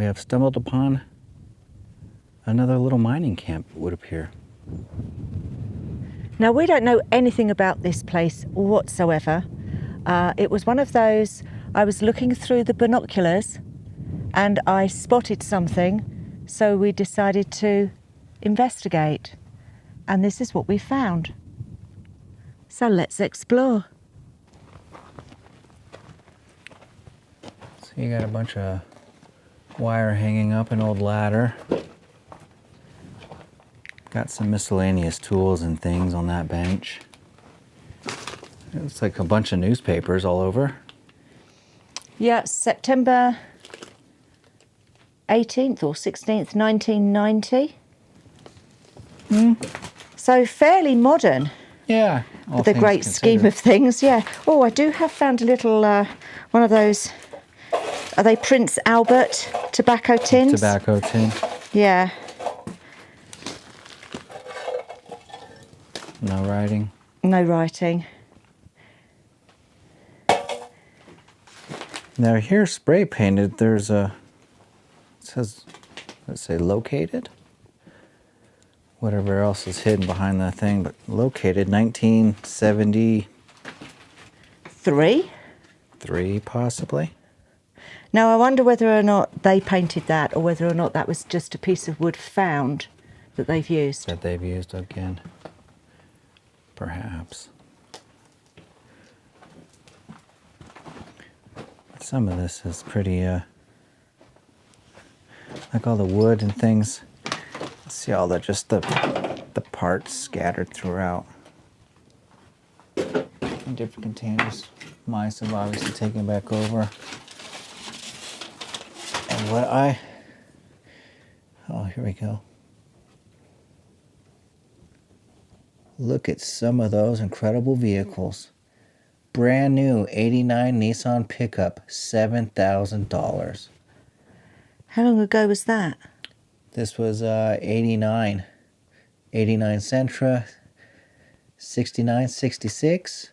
We have stumbled upon another little mining camp, it would appear. Now, we don't know anything about this place whatsoever. It was one of those, I was looking through the binoculars and I spotted something, so we decided to investigate. And this is what we found. So let's explore. So you got a bunch of wire hanging up, an old ladder. Got some miscellaneous tools and things on that bench. It looks like a bunch of newspapers all over. Yeah, September 18th or 16th, 1990. So fairly modern. Yeah. For the great scheme of things, yeah. Oh, I do have found a little, one of those, are they Prince Albert tobacco tins? Tobacco tin. Yeah. No writing. No writing. Now here, spray painted, there's a, it says, let's say located? Whatever else is hidden behind that thing, but located 1973 possibly. Now I wonder whether or not they painted that or whether or not that was just a piece of wood found that they've used. That they've used again. Perhaps. Some of this is pretty, like all the wood and things. See all that, just the parts scattered throughout. In different containers. Mice have obviously taken back over. And what oh, here we go. Look at some of those incredible vehicles. Brand new 89 Nissan pickup, $7,000. How long ago was that? This was 89. 89 Sentra, 69, 66.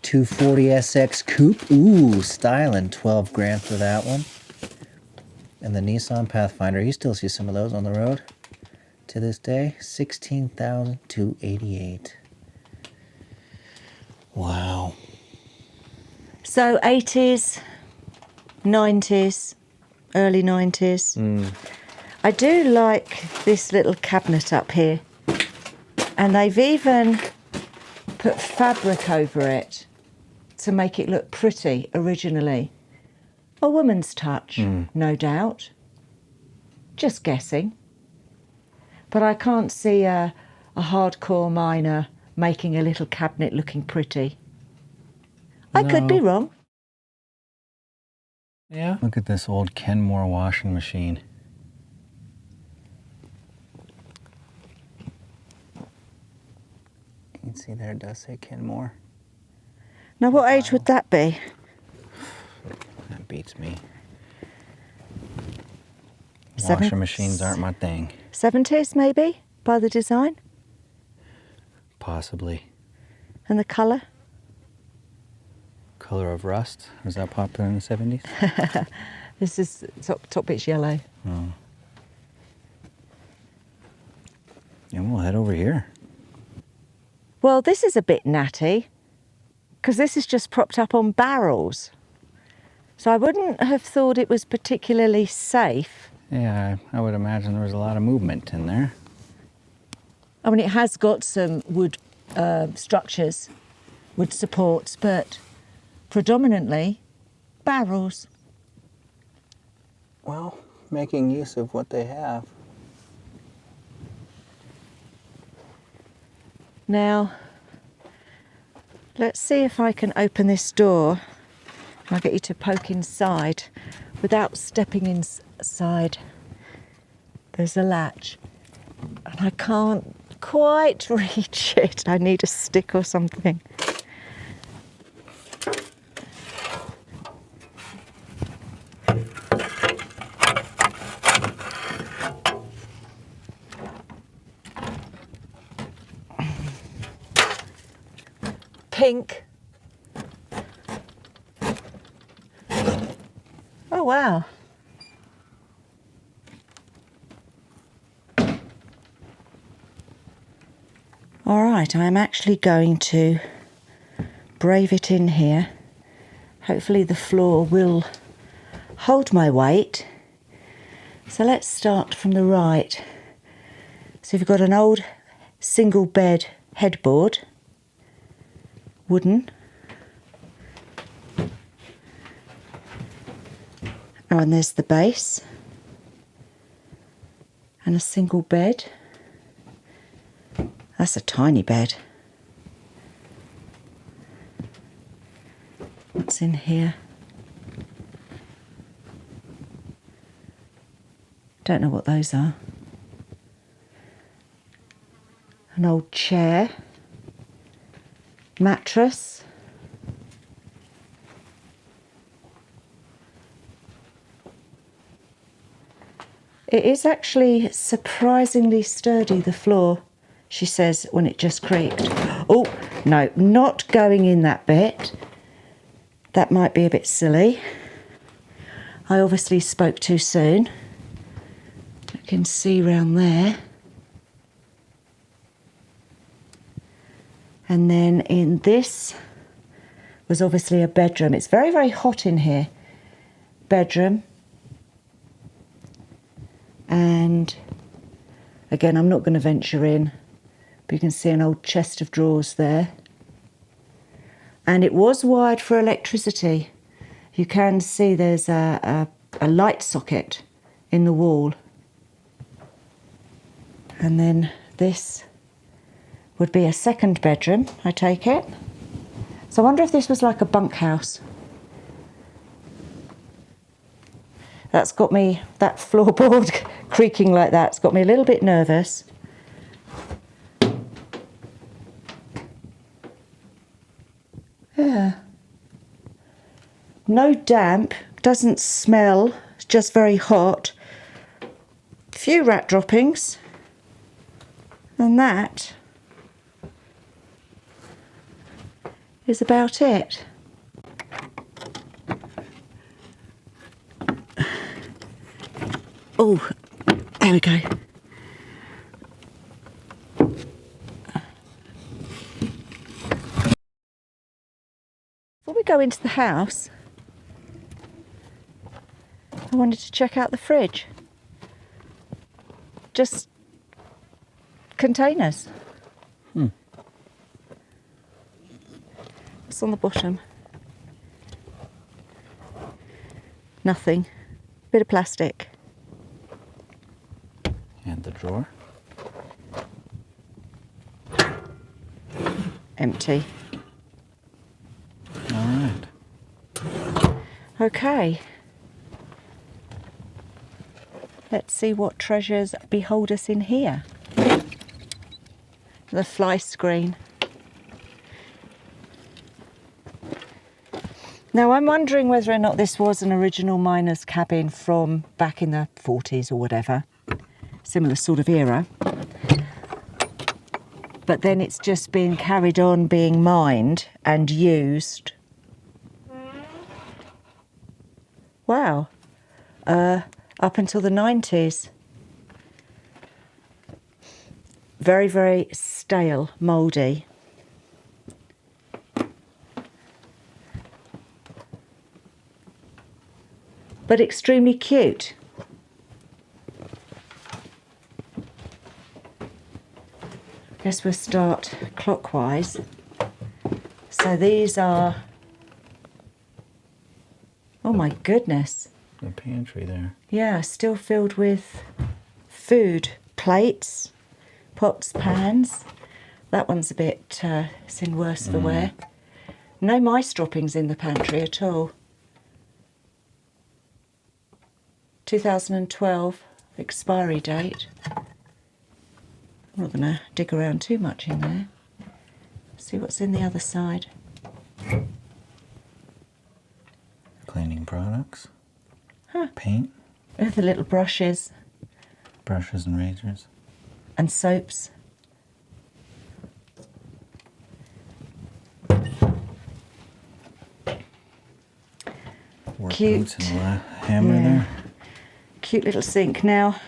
240 SX Coupe. Ooh, styling. 12 grand for that one. And the Nissan Pathfinder. You still see some of those on the road to this day. 16,288. Wow. So 80s, 90s, early 90s. I do like this little cabinet up here. And they've even put fabric over it to make it look pretty originally. A woman's touch, no doubt. Just guessing. But I can't see a hardcore miner making a little cabinet looking pretty. I could be wrong. Yeah. Look at this old Kenmore washing machine. You can see there it does say Kenmore. Now, what age would that be? That beats me. Seven- Washing machines aren't my thing. 70s, maybe, by the design? Possibly. And the colour? Color of rust. Was that popular in the 70s? This is top bit's yellow. Oh. And we'll head over here. Well, this is a bit natty, because this is just propped up on barrels. So I wouldn't have thought it was particularly safe. Yeah, I would imagine there was a lot of movement in there. I mean, it has got some wood structures, wood supports, but predominantly barrels. Well, making use of what they have. Now, let's see if I can open this door. I'll get you to poke inside without stepping inside. There's a latch, and I can't quite reach it. I need a stick or something. Pink. Oh, wow. All right, I'm actually going to brave it in here. Hopefully the floor will hold my weight. So let's start from the right. So you've got an old single bed headboard, wooden. Oh, and there's the base. And a single bed. That's a tiny bed. What's in here? Don't know what those are. An old chair. Mattress. It is actually surprisingly sturdy, the floor, she says, when it just creaked. Oh, no, not going in that bit. That might be a bit silly. I obviously spoke too soon. You can see round there. And then in this was obviously a bedroom. It's very, very hot in here. Bedroom. And again, I'm not going to venture in, but you can see an old chest of drawers there. And it was wired for electricity. You can see there's a light socket in the wall. And then this would be a second bedroom, I take it. So I wonder if this was like a bunkhouse. That's got me, that floorboard creaking like that's got me a little bit nervous. Yeah. No damp, doesn't smell, it's just very hot. Few rat droppings. And that is about it. Oh, there we go. Before we go into the house, I wanted to check out the fridge. Just containers. What's on the bottom? Nothing. Bit of plastic. And the drawer. Empty. All right. Okay. Let's see what treasures behold us in here. The fly screen. Now I'm wondering whether or not this was an original miner's cabin from back in the 40s or whatever. Similar sort of era. But then it's just been carried on being mined and used. Wow. Up until the 90s. Very, very stale, mouldy. But extremely cute. Guess we'll start clockwise. So these are, oh my goodness. The pantry there. Yeah, still filled with food, plates, pots, pans. That one's a bit, it's in worse for wear. No mice droppings in the pantry at all. 2012 expiry date. I'm not going to dig around too much in there. See what's in the other side. Cleaning products. Huh. Paint. With the little brushes. Brushes and razors. And soaps. Work Cute. boots and a hammer there. Cute little sink. Now,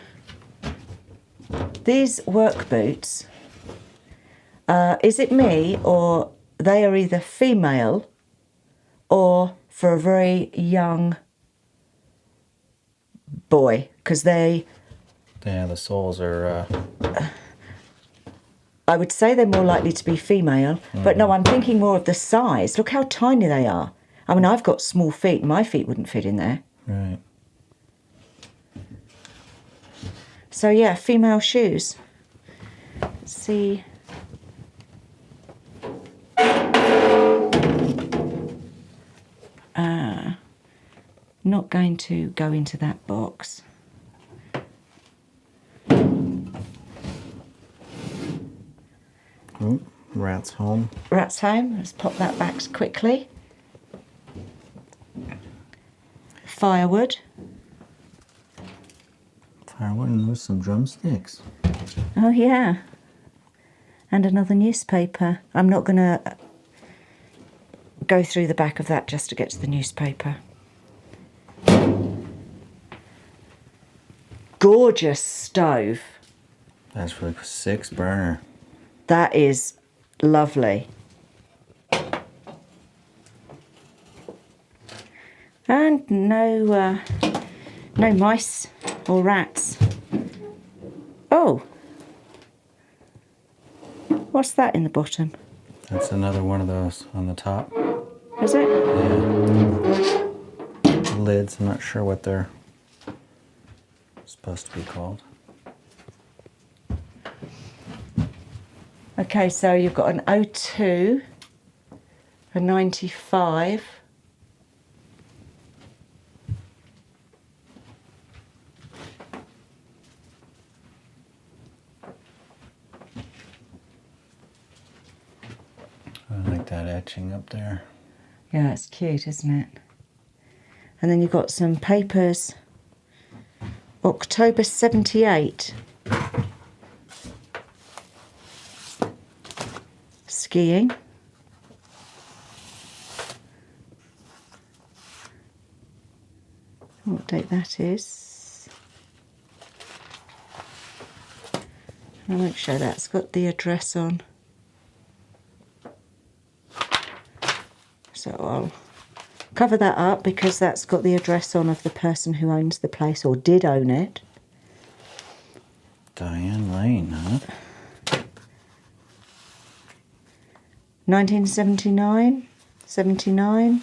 these work boots Is it me, or they are either female or for a very young boy? Because they... Yeah, the soles are... I would say they're more likely to be female, but no, I'm thinking more of the size. Look how tiny they are. I mean, I've got small feet. My feet wouldn't fit in there. Right. So, yeah, female shoes. Let's see. Not going to go into that box. Oh, rat's home. Rat's home. Let's pop that back quickly. Firewood. Firewood and with some drumsticks. Oh, yeah. And another newspaper. I'm not going to go through the back of that just to get to the newspaper. Gorgeous stove. That's for a 6 burner. That is lovely. And no mice or rats. Oh, what's that in the bottom? That's another one of those on the top. Is it? Yeah. Lids, I'm not sure what they're supposed to be called. Okay, so you've got an 02, a 95. I like that etching up there. Yeah, it's cute, isn't it? And then you've got some papers. October 78. Skiing. What date that is. I won't show that. It's got the address on. So I'll cover that up because that's got the address on of the person who owns the place or did own it. Diane Lane, huh? 1979, 79.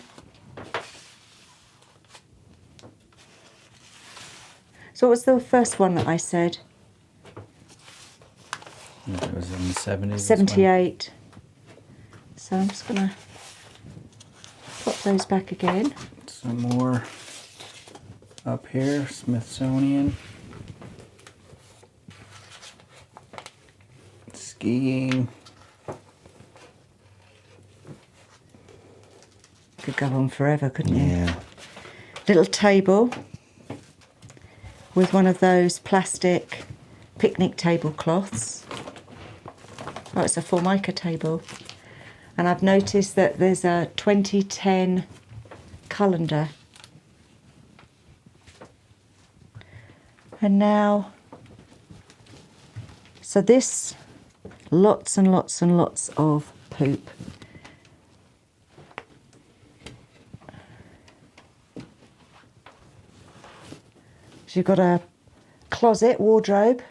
So what was the first one that I said? I think it was in the 70s. 78. So I'm just going to pop those back again. Some more up here, Smithsonian. Skiing. Could go on forever, couldn't you? Yeah. Little table with one of those plastic picnic tablecloths. Oh, it's a Formica table. And I've noticed that there's a 2010 calendar. And now, so this, lots and lots and lots of poop. So you've got a closet, wardrobe,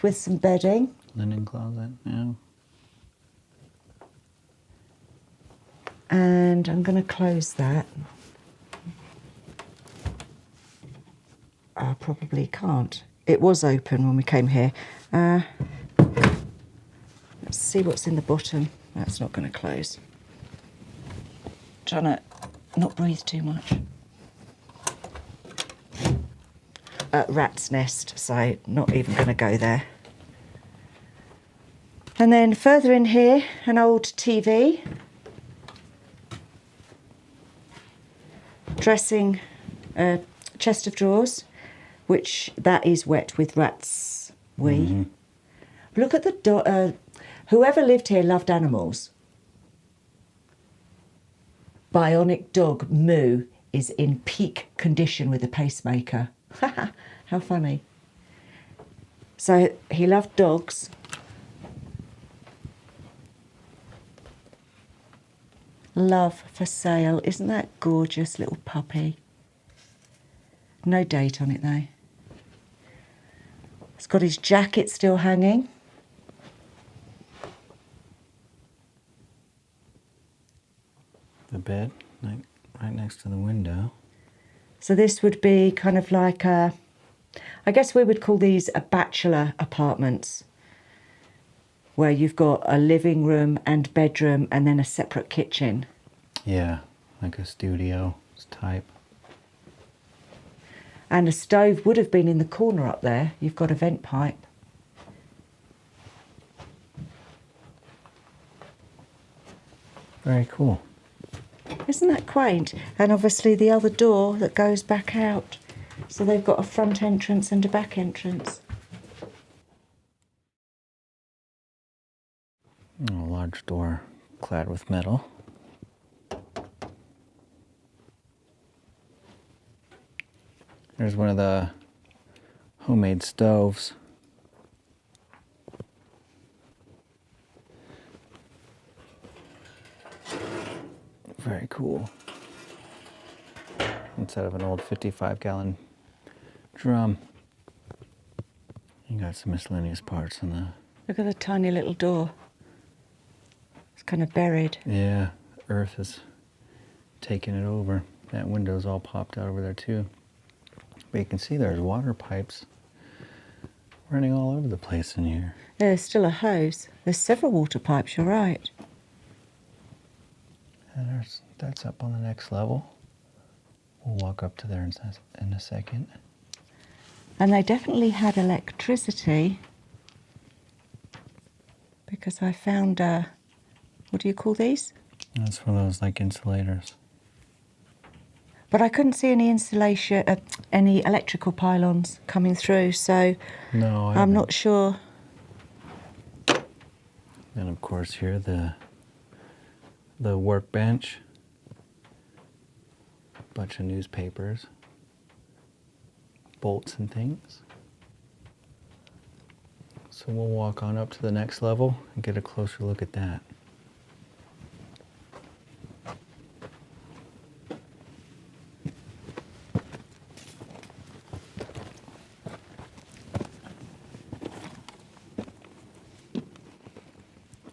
with some bedding. Linen closet, yeah. And I'm going to close that. I probably can't. It was open when we came here. Let's see what's in the bottom. That's not going to close. Trying to not breathe too much. Rat's nest, so not even going to go there. And then further in here, an old TV. Dressing chest of drawers, which that is wet with rat's wee. Mm-hmm. Look at the whoever lived here loved animals. Bionic dog Moo is in peak condition with a pacemaker. How funny. So he loved dogs. Love for sale. Isn't that gorgeous little puppy? No date on it though. It's got his jacket still hanging. The bed, right next to the window. So this would be kind of like a, I guess we would call these a bachelor apartments, where you've got a living room and bedroom and then a separate kitchen. Yeah, like a studio type. And a stove would have been in the corner up there. You've got a vent pipe. Very cool. Isn't that quaint? And obviously the other door that goes back out. So they've got a front entrance and a back entrance. A large door clad with metal. There's one of the homemade stoves. Very cool. Instead of an old 55-gallon drum, you got some miscellaneous parts in the... Look at the tiny little door. It's kind of buried. Yeah, earth has taken it over. That window's all popped out over there too. But you can see there's water pipes running all over the place in here. There's still a hose. There's several water pipes, you're right. And that's up on the next level. We'll walk up to there in a second. And they definitely had electricity, because I found, what do you call these? That's one of those like insulators. But I couldn't see any insulation, any electrical pylons coming through, so No, I'm not sure. And of course here the workbench. Bunch of newspapers, bolts and things. So we'll walk on up to the next level and get a closer look at that.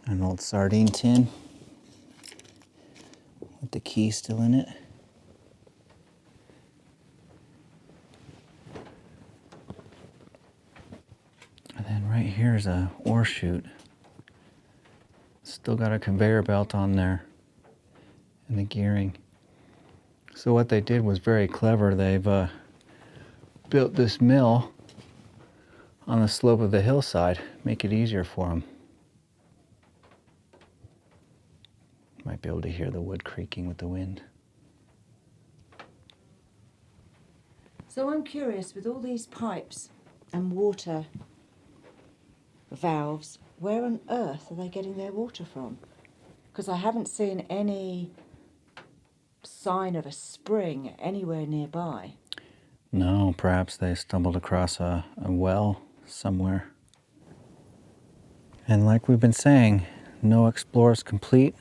An old sardine tin with the key still in it. And then right here is a ore chute. Still got a conveyor belt on there and the gearing. So what they did was very clever. They've built this mill on the slope of the hillside, make it easier for them. Might be able to hear the wood creaking with the wind. So I'm curious, with all these pipes and water valves, where on earth are they getting their water from? Because I haven't seen any sign of a spring anywhere nearby. No, perhaps they stumbled across a well somewhere. And like we've been saying, no explorer's complete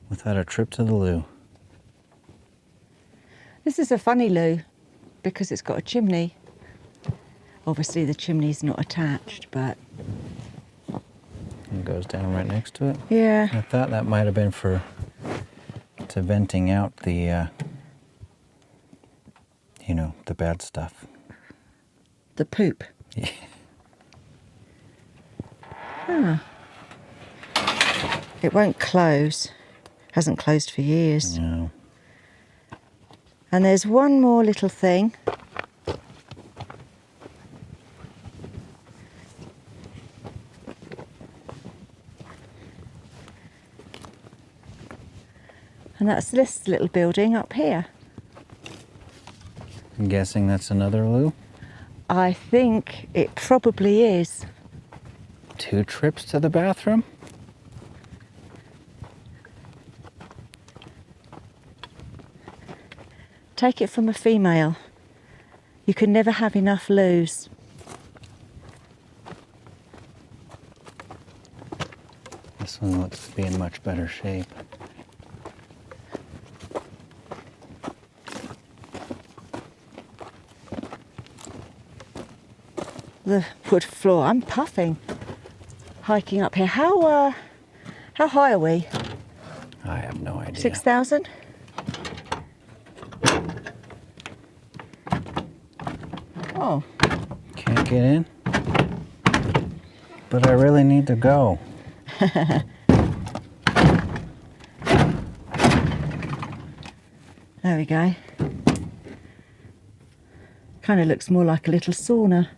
without a trip to the loo. This is a funny loo because it's got a chimney. Obviously the chimney's not attached, but... It goes down right next to it. Yeah. I thought that might have been to venting out the, the bad stuff. The poop. Yeah. Ah. It won't close. Hasn't closed for years. No. And there's one more little thing. And that's this little building up here. I'm guessing that's another loo. I think it probably is. 2 trips to the bathroom? Take it from a female. You can never have enough loos. This one looks to be in much better shape. the wood floor. I'm puffing. Hiking up here. How high are we? I have no idea. 6,000? Oh. Can't get in? But I really need to go. There we go. Kind of looks more like a little sauna.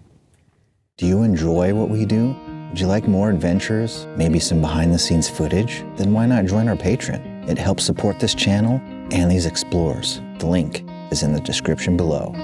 Do you enjoy what we do? Would you like more adventures? Maybe some behind-the-scenes footage? Then why not join our Patreon? It helps support this channel and these explorers. The link is in the description below.